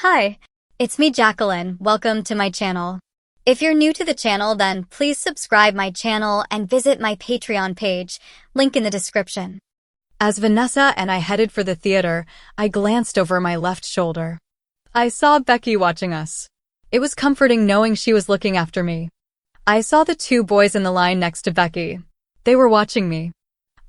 Hi, it's me Jacqueline. Welcome to my channel. If you're new to the channel, then please subscribe my channel and visit my Patreon page, link in the description. As Vanessa and I headed for the theater, I glanced over my left shoulder. I saw Becky watching us. It was comforting knowing she was looking after me. I saw the two boys in the line next to Becky. They were watching me.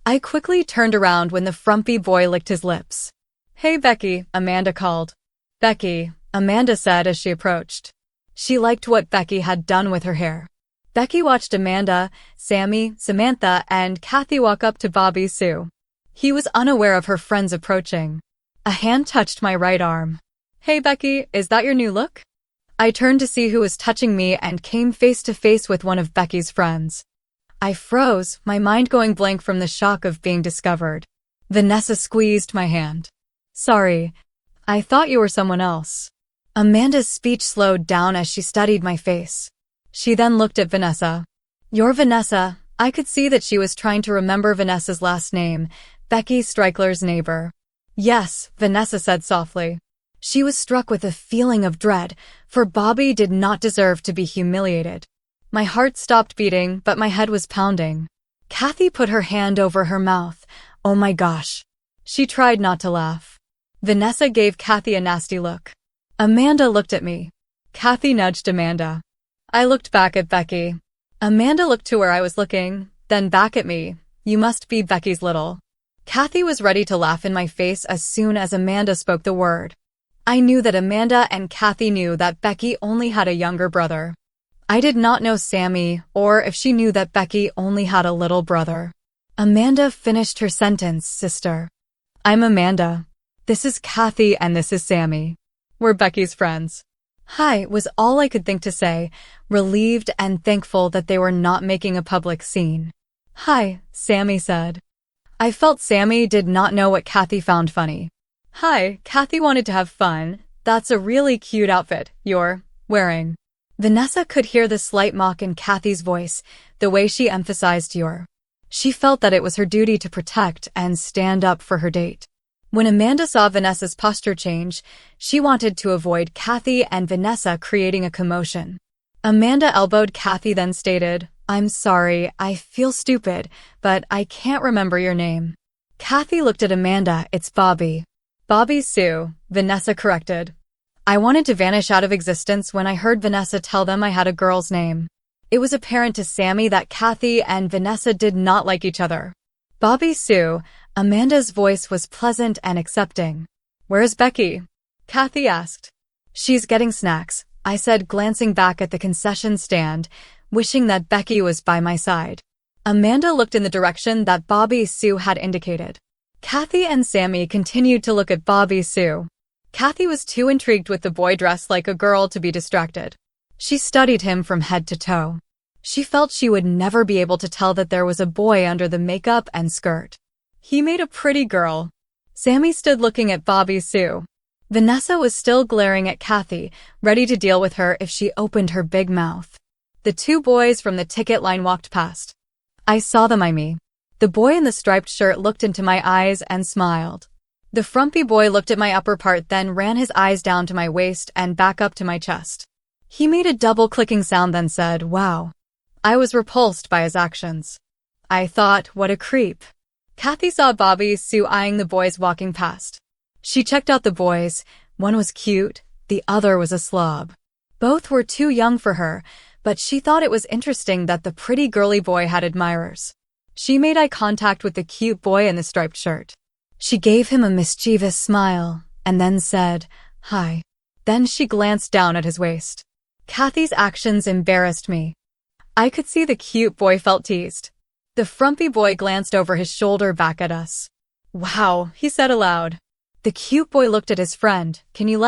I quickly turned around when the frumpy boy licked his lips. "Hey Becky," Amanda called. "Becky," Amanda said as she approached. She liked what Becky had done with her hair. Becky watched Amanda, Sammy, Samantha, and Kathy walk up to Bobby Sue. He was unaware of her friends approaching. A hand touched my right arm. "Hey Becky, is that your new look?" I turned to see who was touching me and came face to face with one of Becky's friends. I froze, my mind going blank from the shock of being discovered. Vanessa squeezed my hand. "Sorry, I thought you were someone else." Amanda's speech slowed down as she studied my face. She then looked at Vanessa. "You're Vanessa." I could see that she was trying to remember Vanessa's last name, Becky Stryckler's neighbor. "Yes," Vanessa said softly. She was struck with a feeling of dread, for Bobby did not deserve to be humiliated. My heart stopped beating, but my head was pounding. Kathy put her hand over her mouth. Oh my gosh. She tried not to laugh. Vanessa gave Kathy a nasty look. Amanda looked at me. Kathy nudged Amanda. I looked back at Becky. Amanda looked to where I was looking, then back at me. "You must be Becky's little." Kathy was ready to laugh in my face as soon as Amanda spoke the word. I knew that Amanda and Kathy knew that Becky only had a younger brother. I did not know Sammy, or if she knew that Becky only had a little brother. Amanda finished her sentence, "Sister. I'm Amanda. This is Kathy and this is Sammy. We're Becky's friends." "Hi" was all I could think to say, relieved and thankful that they were not making a public scene. "Hi," Sammy said. I felt Sammy did not know what Kathy found funny. "Hi, Kathy wanted to have fun. That's a really cute outfit you're wearing." Vanessa could hear the slight mock in Kathy's voice, the way she emphasized "your." She felt that it was her duty to protect and stand up for her date. When Amanda saw Vanessa's posture change, she wanted to avoid Kathy and Vanessa creating a commotion. Amanda elbowed Kathy then stated, "I'm sorry, I feel stupid, but I can't remember your name." Kathy looked at Amanda. "It's Bobby." "Bobby Sue," Vanessa corrected. I wanted to vanish out of existence when I heard Vanessa tell them I had a girl's name. It was apparent to Sammy that Kathy and Vanessa did not like each other. "Bobby Sue," Amanda's voice was pleasant and accepting. "Where's Becky?" Kathy asked. "She's getting snacks," I said, glancing back at the concession stand, wishing that Becky was by my side. Amanda looked in the direction that Bobby Sue had indicated. Kathy and Sammy continued to look at Bobby Sue. Kathy was too intrigued with the boy dressed like a girl to be distracted. She studied him from head to toe. She felt she would never be able to tell that there was a boy under the makeup and skirt. He made a pretty girl. Sammy stood looking at Bobby Sue. Vanessa was still glaring at Kathy, ready to deal with her if she opened her big mouth. The two boys from the ticket line walked past. I saw them eye me. The boy in the striped shirt looked into my eyes and smiled. The frumpy boy looked at my upper part, then ran his eyes down to my waist and back up to my chest. He made a double-clicking sound, then said, "Wow." I was repulsed by his actions. I thought, what a creep. Kathy saw Bobby Sue eyeing the boys walking past. She checked out the boys. One was cute, the other was a slob. Both were too young for her, but she thought it was interesting that the pretty girly boy had admirers. She made eye contact with the cute boy in the striped shirt. She gave him a mischievous smile, and then said, "Hi." Then she glanced down at his waist. Kathy's actions embarrassed me. I could see the cute boy felt teased. The frumpy boy glanced over his shoulder back at us. "Wow," he said aloud. The cute boy looked at his friend. "Can you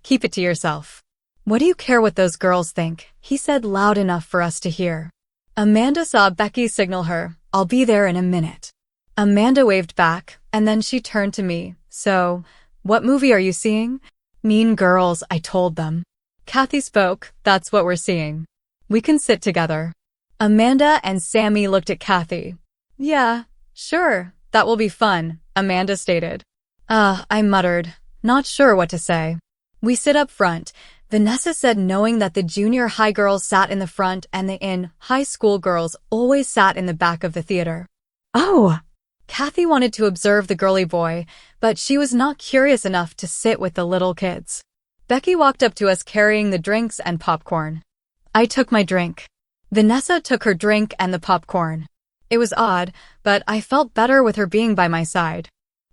keep it to yourself?" "What do you care what those girls think?" he said loud enough for us to hear. Amanda saw Becky signal her, "I'll be there in a minute." Amanda waved back, and then she turned to me. "So, what movie are you seeing?" "Mean Girls," I told them. Kathy spoke, "That's what we're seeing. We can sit together." Amanda and Sammy looked at Kathy. "Yeah, sure, that will be fun," Amanda stated. I muttered, not sure what to say. We sit up front, Vanessa said, knowing that the junior high girls sat in the front and the high school girls always sat in the back of the theater. Oh! Kathy wanted to observe the girly boy, but she was not curious enough to sit with the little kids. Becky walked up to us carrying the drinks and popcorn. I took my drink. Vanessa took her drink and the popcorn. It was odd, but I felt better with her being by my side.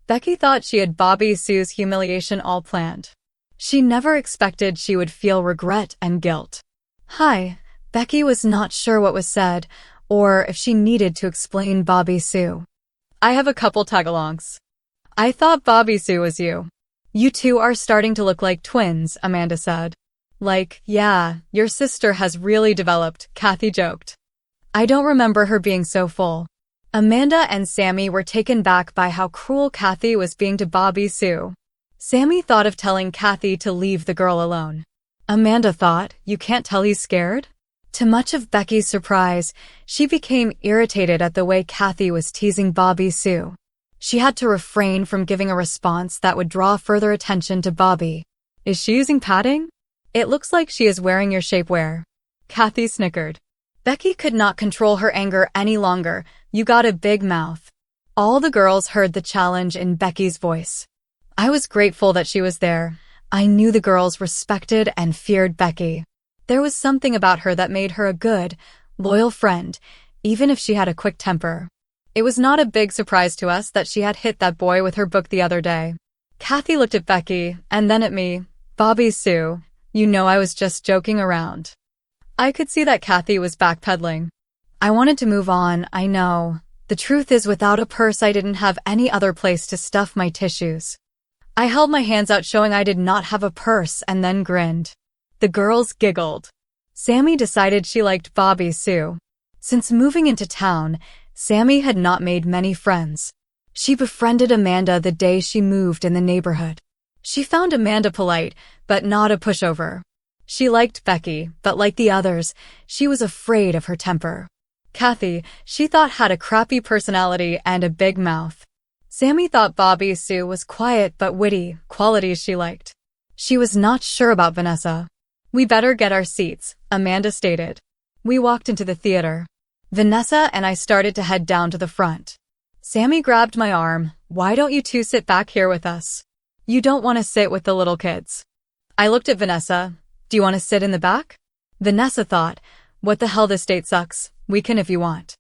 Becky thought she had Bobby Sue's humiliation all planned. She never expected she would feel regret and guilt. Hi, Becky was not sure what was said, or if she needed to explain Bobby Sue. I have a couple tagalongs. I thought Bobby Sue was you. You two are starting to look like twins, Amanda said. Like, yeah, your sister has really developed, Kathy joked. I don't remember her being so full. Amanda and Sammy were taken back by how cruel Kathy was being to Bobby Sue. Sammy thought of telling Kathy to leave the girl alone. Amanda thought, you can't tell he's scared? To much of Becky's surprise, she became irritated at the way Kathy was teasing Bobby Sue. She had to refrain from giving a response that would draw further attention to Bobby. Is she using padding? It looks like she is wearing your shapewear. Kathy snickered. Becky could not control her anger any longer. You got a big mouth. All the girls heard the challenge in Becky's voice. I was grateful that she was there. I knew the girls respected and feared Becky. There was something about her that made her a good, loyal friend, even if she had a quick temper. It was not a big surprise to us that she had hit that boy with her book the other day. Kathy looked at Becky, and then at me. Bobby Sue, you know I was just joking around. I could see that Kathy was backpedaling. I wanted to move on, I know. The truth is, without a purse I didn't have any other place to stuff my tissues. I held my hands out showing I did not have a purse and then grinned. The girls giggled. Sammy decided she liked Bobby Sue. Since moving into town, Sammy had not made many friends. She befriended Amanda the day she moved in the neighborhood. She found Amanda polite, but not a pushover. She liked Becky, but like the others, she was afraid of her temper. Kathy, she thought, had a crappy personality and a big mouth. Sammy thought Bobby Sue was quiet but witty, qualities she liked. She was not sure about Vanessa. We better get our seats, Amanda stated. We walked into the theater. Vanessa and I started to head down to the front. Sammy grabbed my arm. Why don't you two sit back here with us? You don't want to sit with the little kids. I looked at Vanessa. Do you want to sit in the back? Vanessa thought, what the hell, this date sucks. We can if you want.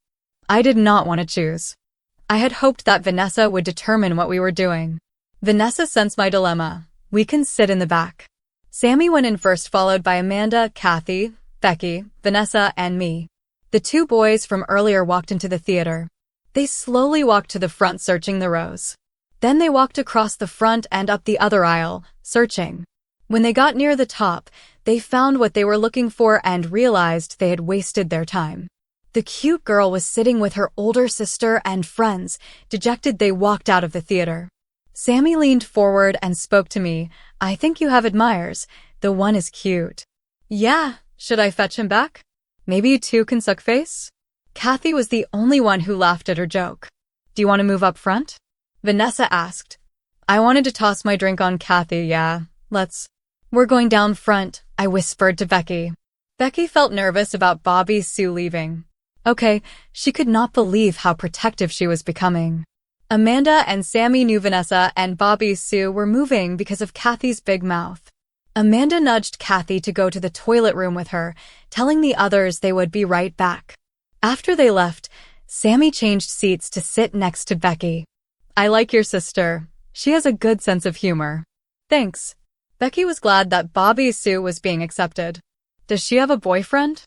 I did not want to choose. I had hoped that Vanessa would determine what we were doing. Vanessa sensed my dilemma. We can sit in the back. Sammy went in first, followed by Amanda, Kathy, Becky, Vanessa, and me. The two boys from earlier walked into the theater. They slowly walked to the front, searching the rows. Then they walked across the front and up the other aisle, searching. When they got near the top, they found what they were looking for and realized they had wasted their time. The cute girl was sitting with her older sister and friends. Dejected, they walked out of the theater. Sammy leaned forward and spoke to me. I think you have admirers. The one is cute. Yeah, should I fetch him back? Maybe you two can suck face? Kathy was the only one who laughed at her joke. Do you want to move up front? Vanessa asked. I wanted to toss my drink on Kathy. Yeah, let's. We're going down front, I whispered to Becky. Becky felt nervous about Bobby Sue leaving. Okay, she could not believe how protective she was becoming. Amanda and Sammy knew Vanessa and Bobby Sue were moving because of Kathy's big mouth. Amanda nudged Kathy to go to the toilet room with her, telling the others they would be right back. After they left, Sammy changed seats to sit next to Becky. I like your sister. She has a good sense of humor. Thanks. Becky was glad that Bobby Sue was being accepted. Does she have a boyfriend?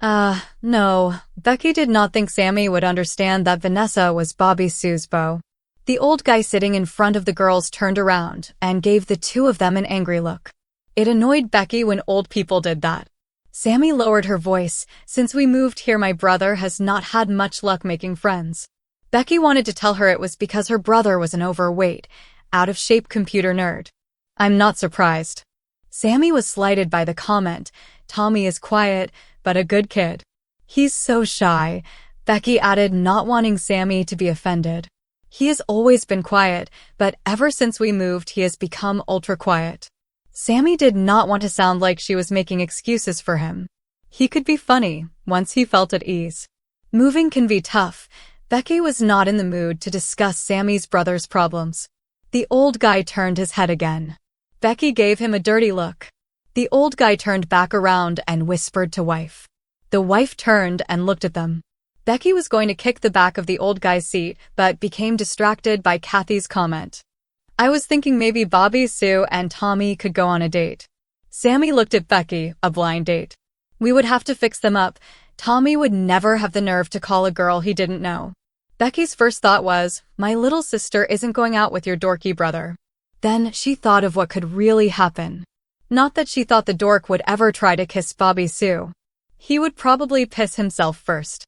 No. Becky did not think Sammy would understand that Vanessa was Bobby Sue's beau. The old guy sitting in front of the girls turned around and gave the two of them an angry look. It annoyed Becky when old people did that. Sammy lowered her voice. Since we moved here, my brother has not had much luck making friends. Becky wanted to tell her it was because her brother was an overweight, out-of-shape computer nerd. I'm not surprised. Sammy was slighted by the comment. Tommy is quiet, but a good kid. He's so shy, Becky added, not wanting Sammy to be offended. He has always been quiet, but ever since we moved he has become ultra quiet. Sammy did not want to sound like she was making excuses for him. He could be funny once he felt at ease. Moving can be tough. Becky was not in the mood to discuss Sammy's brother's problems. The old guy turned his head again. Becky gave him a dirty look. The old guy turned back around and whispered to wife. The wife turned and looked at them. Becky was going to kick the back of the old guy's seat, but became distracted by Kathy's comment. I was thinking maybe Bobby, Sue, and Tommy could go on a date. Sammy looked at Becky, a blind date. We would have to fix them up. Tommy would never have the nerve to call a girl he didn't know. Becky's first thought was, my little sister isn't going out with your dorky brother. Then she thought of what could really happen. Not that she thought the dork would ever try to kiss Bobby Sue. He would probably piss himself first.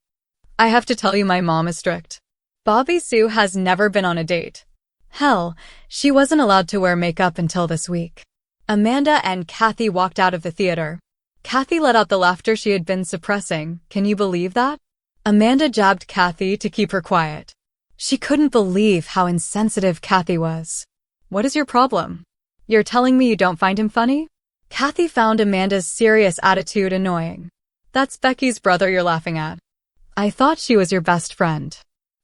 I have to tell you, my mom is strict. Bobby Sue has never been on a date. Hell, she wasn't allowed to wear makeup until this week. Amanda and Kathy walked out of the theater. Kathy let out the laughter she had been suppressing. Can you believe that? Amanda jabbed Kathy to keep her quiet. She couldn't believe how insensitive Kathy was. What is your problem? You're telling me you don't find him funny? Kathy found Amanda's serious attitude annoying. That's Becky's brother you're laughing at. I thought she was your best friend.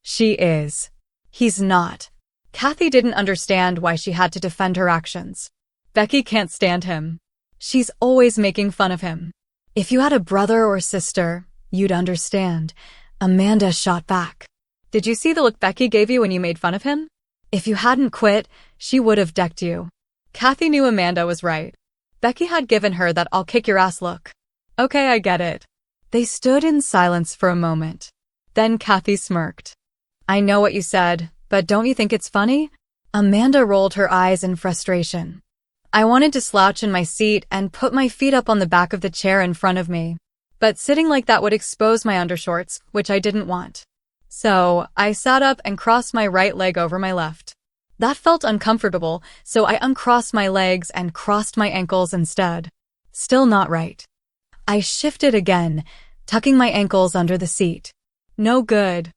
She is. He's not. Kathy didn't understand why she had to defend her actions. Becky can't stand him. She's always making fun of him. If you had a brother or sister, you'd understand. Amanda shot back. Did you see the look Becky gave you when you made fun of him? If you hadn't quit, she would have decked you. Kathy knew Amanda was right. Becky had given her that I'll kick your ass look. Okay, I get it. They stood in silence for a moment. Then Kathy smirked. I know what you said, but don't you think it's funny? Amanda rolled her eyes in frustration. I wanted to slouch in my seat and put my feet up on the back of the chair in front of me. But sitting like that would expose my undershorts, which I didn't want. So, I sat up and crossed my right leg over my left. That felt uncomfortable, so I uncrossed my legs and crossed my ankles instead. Still not right. I shifted again, tucking my ankles under the seat. No good.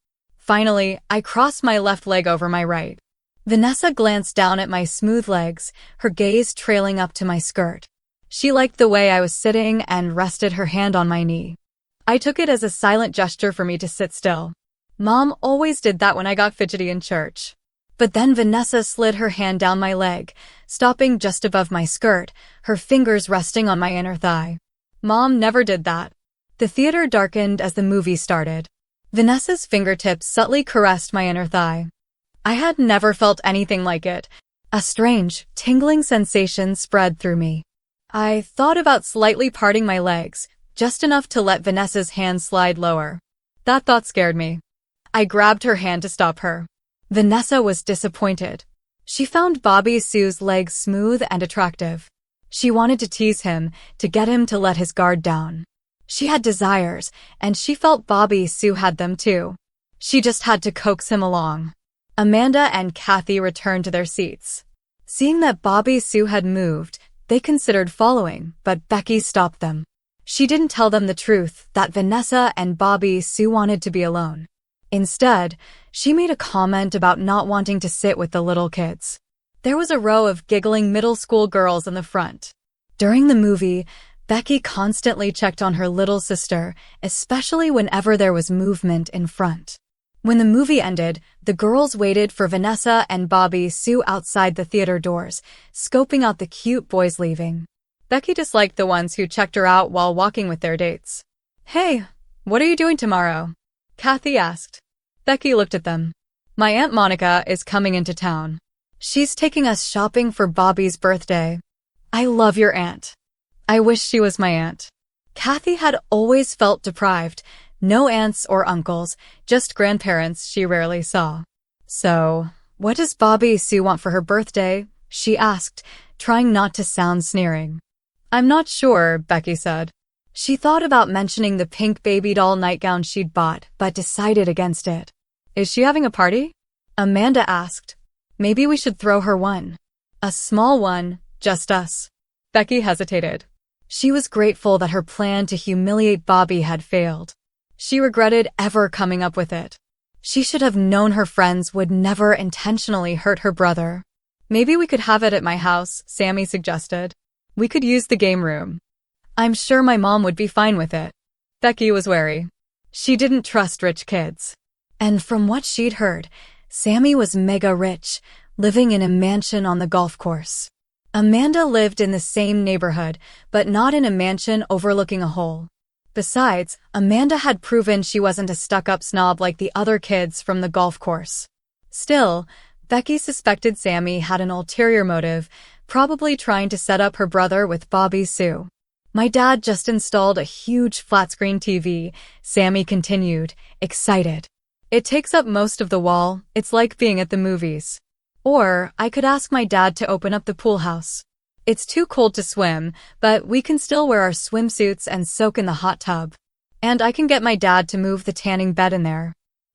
Finally, I crossed my left leg over my right. Vanessa glanced down at my smooth legs, her gaze trailing up to my skirt. She liked the way I was sitting and rested her hand on my knee. I took it as a silent gesture for me to sit still. Mom always did that when I got fidgety in church. But then Vanessa slid her hand down my leg, stopping just above my skirt, her fingers resting on my inner thigh. Mom never did that. The theater darkened as the movie started. Vanessa's fingertips subtly caressed my inner thigh. I had never felt anything like it. A strange, tingling sensation spread through me. I thought about slightly parting my legs, just enough to let Vanessa's hand slide lower. That thought scared me. I grabbed her hand to stop her. Vanessa was disappointed. She found Bobby Sue's legs smooth and attractive. She wanted to tease him, to get him to let his guard down. She had desires, and she felt Bobby Sue had them too. She just had to coax him along. Amanda and Kathy returned to their seats. Seeing that Bobby Sue had moved, they considered following, but Becky stopped them. She didn't tell them the truth, that Vanessa and Bobby Sue wanted to be alone. Instead, she made a comment about not wanting to sit with the little kids. There was a row of giggling middle school girls in the front. During the movie, Becky constantly checked on her little sister, especially whenever there was movement in front. When the movie ended, the girls waited for Vanessa and Bobby Sue outside the theater doors, scoping out the cute boys leaving. Becky disliked the ones who checked her out while walking with their dates. Hey, what are you doing tomorrow? Kathy asked. Becky looked at them. My Aunt Monica is coming into town. She's taking us shopping for Bobby's birthday. I love your aunt. I wish she was my aunt. Kathy had always felt deprived. No aunts or uncles, just grandparents she rarely saw. So, what does Bobby Sue want for her birthday? She asked, trying not to sound sneering. I'm not sure, Becky said. She thought about mentioning the pink baby doll nightgown she'd bought, but decided against it. Is she having a party? Amanda asked. Maybe we should throw her one. A small one, just us. Becky hesitated. She was grateful that her plan to humiliate Bobby had failed. She regretted ever coming up with it. She should have known her friends would never intentionally hurt her brother. Maybe we could have it at my house, Sammy suggested. We could use the game room. I'm sure my mom would be fine with it. Becky was wary. She didn't trust rich kids. And from what she'd heard, Sammy was mega rich, living in a mansion on the golf course. Amanda lived in the same neighborhood, but not in a mansion overlooking a hole. Besides, Amanda had proven she wasn't a stuck-up snob like the other kids from the golf course. Still, Becky suspected Sammy had an ulterior motive, probably trying to set up her brother with Bobby Sue. My dad just installed a huge flat-screen TV, Sammy continued, excited. It takes up most of the wall, it's like being at the movies. Or, I could ask my dad to open up the pool house. It's too cold to swim, but we can still wear our swimsuits and soak in the hot tub. And I can get my dad to move the tanning bed in there.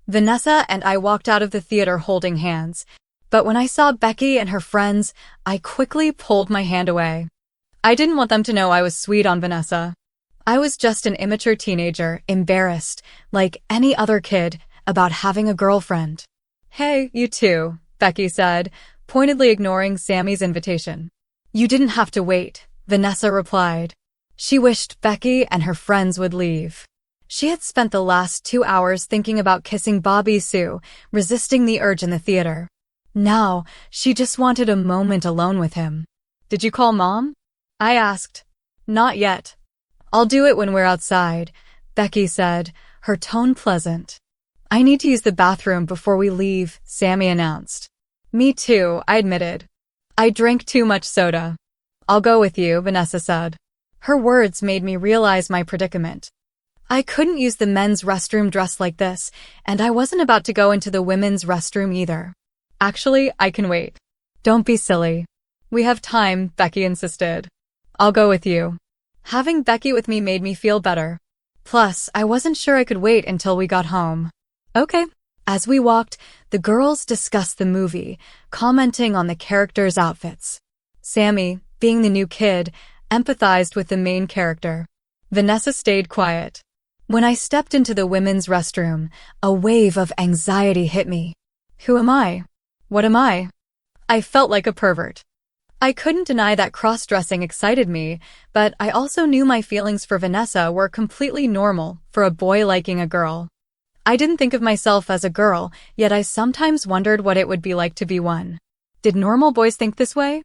Vanessa and I walked out of the theater holding hands, but when I saw Becky and her friends, I quickly pulled my hand away. I didn't want them to know I was sweet on Vanessa. I was just an immature teenager, embarrassed, like any other kid, about having a girlfriend. Hey, you too, Becky said, pointedly ignoring Sammy's invitation. You didn't have to wait, Vanessa replied. She wished Becky and her friends would leave. She had spent the last 2 hours thinking about kissing Bobby Sue, resisting the urge in the theater. Now, she just wanted a moment alone with him. Did you call Mom? I asked. Not yet. I'll do it when we're outside, Becky said, her tone pleasant. I need to use the bathroom before we leave, Sammy announced. Me too, I admitted. I drank too much soda. I'll go with you, Vanessa said. Her words made me realize my predicament. I couldn't use the men's restroom dressed like this, and I wasn't about to go into the women's restroom either. Actually, I can wait. Don't be silly. We have time, Becky insisted. I'll go with you. Having Becky with me made me feel better. Plus, I wasn't sure I could wait until we got home. Okay. As we walked, the girls discussed the movie, commenting on the characters' outfits. Sammy, being the new kid, empathized with the main character. Vanessa stayed quiet. When I stepped into the women's restroom, a wave of anxiety hit me. Who am I? What am I? I felt like a pervert. I couldn't deny that cross-dressing excited me, but I also knew my feelings for Vanessa were completely normal for a boy liking a girl. I didn't think of myself as a girl, yet I sometimes wondered what it would be like to be one. Did normal boys think this way?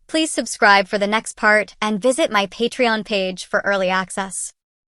Please subscribe for the next part and visit my Patreon page for early access.